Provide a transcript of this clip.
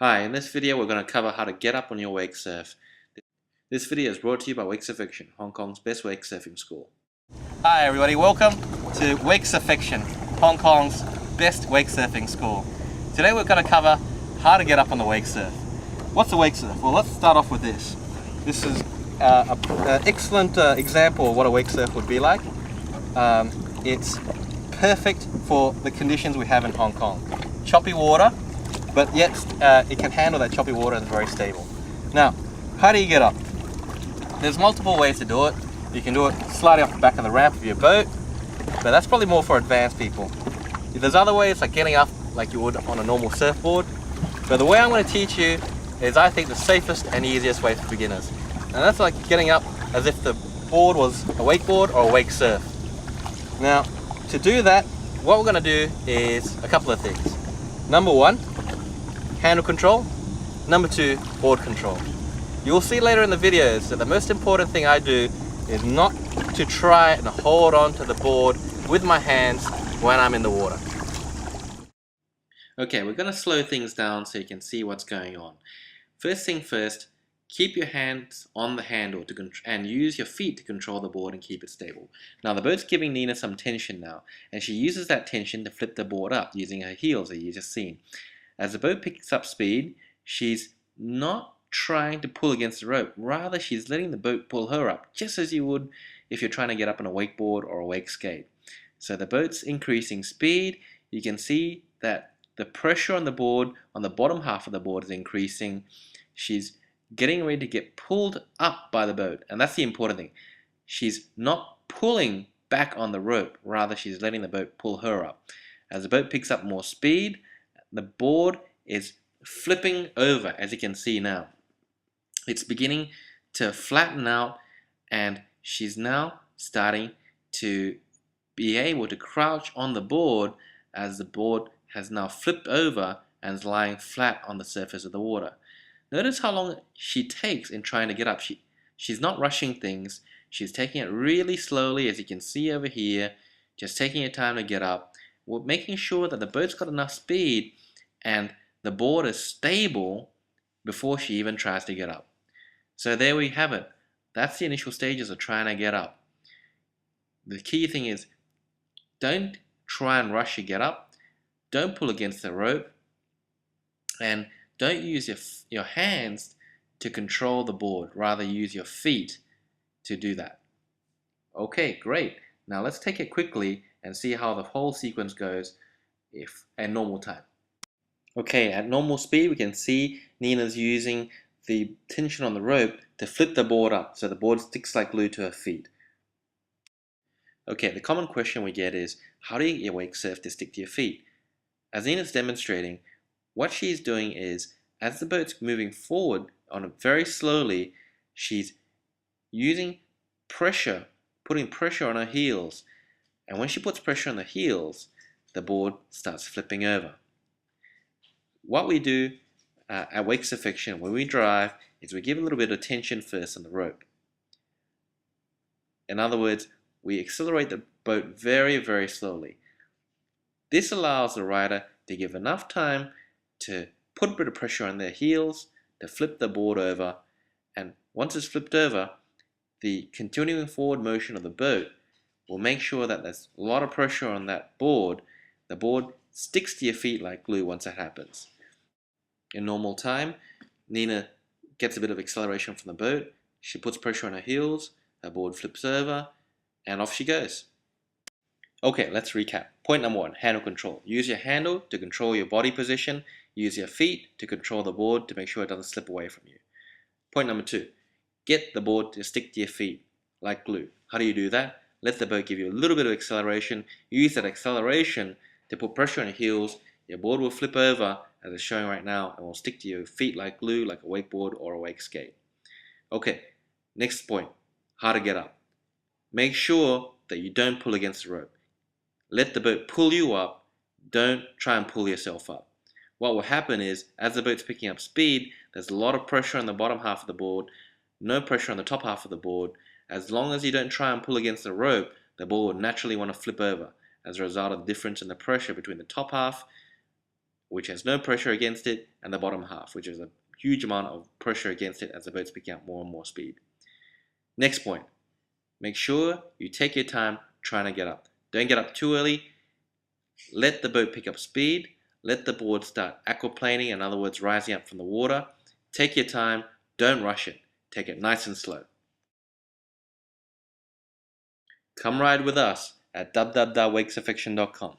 Hi, in this video we're going to cover how to get up on your wake surf. This video is brought to you by Wakesurfection, Hong Kong's best wake surfing school. Hi everybody, welcome to Wakesurfection, Hong Kong's best wake surfing school. Today we're going to cover how to get up on the wake surf. What's a wake surf? Well, let's start off with this. This is an excellent example of what a wake surf would be like. It's perfect for the conditions we have in Hong Kong. Choppy water, but yet it can handle that choppy water and is very stable. Now, how do you get up? There's multiple ways to do it. You can do it sliding off the back of the ramp of your boat, but that's probably more for advanced people. There's other ways like getting up like you would on a normal surfboard, but the way I'm going to teach you is I think the safest and easiest way for beginners. And that's like getting up as if the board was a wakeboard or a wake surf. Now, to do that, what we're going to do is a couple of things. Number one, handle control. Number two, board control. You'll see later in the videos that the most important thing I do is not to try and hold on to the board with my hands when I'm in the water. Okay, we're going to slow things down so you can see what's going on. First thing first, keep your hands on the handle and use your feet to control the board and keep it stable. Now the boat's giving Nina some tension now, and she uses that tension to flip the board up using her heels, as you just seen. As the boat picks up speed, she's not trying to pull against the rope, rather she's letting the boat pull her up, just as you would if you're trying to get up on a wakeboard or a wake skate. So the boat's increasing speed. You can see that the pressure on the board, on the bottom half of the board, is increasing. She's getting ready to get pulled up by the boat, and that's the important thing. She's not pulling back on the rope, rather she's letting the boat pull her up. As the boat picks up more speed, the board is flipping over, as you can see now. It's beginning to flatten out, and she's now starting to be able to crouch on the board as the board has now flipped over and is lying flat on the surface of the water. Notice how long she takes in trying to get up. She's not rushing things. She's taking it really slowly, as you can see over here, just taking her time to get up. We're making sure that the boat's got enough speed and the board is stable before she even tries to get up. So there we have it. That's the initial stages of trying to get up. The key thing is, don't try and rush your get up. Don't pull against the rope. And don't use your hands to control the board. Rather use your feet to do that. Okay, great. Now let's take it quickly and see how the whole sequence goes at normal time. Okay, at normal speed we can see Nina's using the tension on the rope to flip the board up so the board sticks like glue to her feet. Okay, the common question we get is, how do you get your wake surf to stick to your feet? As Nina's demonstrating, what she's doing is, as the boat's moving forward very slowly, she's using pressure, putting pressure on her heels. And when she puts pressure on the heels, the board starts flipping over. What we do at Wakesurfection when we drive is we give a little bit of tension first on the rope. In other words, we accelerate the boat very, very slowly. This allows the rider to give enough time to put a bit of pressure on their heels, to flip the board over, and once it's flipped over, the continuing forward motion of the boat will make sure that there's a lot of pressure on that board. The board sticks to your feet like glue once that happens. In normal time, Nina gets a bit of acceleration from the boat, she puts pressure on her heels, her board flips over, and off she goes. Okay, let's recap. Point number one, handle control. Use your handle to control your body position. Use your feet to control the board to make sure it doesn't slip away from you. Point number two, get the board to stick to your feet like glue. How do you do that? Let the boat give you a little bit of acceleration. Use that acceleration to put pressure on your heels. Your board will flip over, as it's showing right now, and will stick to your feet like glue, like a wakeboard or a wake skate. Okay, next point, how to get up. Make sure that you don't pull against the rope. Let the boat pull you up. Don't try and pull yourself up. What will happen is, as the boat's picking up speed, there's a lot of pressure on the bottom half of the board, no pressure on the top half of the board. As long as you don't try and pull against the rope, the board will naturally want to flip over as a result of the difference in the pressure between the top half which has no pressure against it, and the bottom half, which is a huge amount of pressure against it as the boat's picking up more and more speed. Next point, make sure you take your time trying to get up. Don't get up too early. Let the boat pick up speed. Let the board start aquaplaning, in other words, rising up from the water. Take your time. Don't rush it. Take it nice and slow. Come ride with us at www.wakesurfection.com.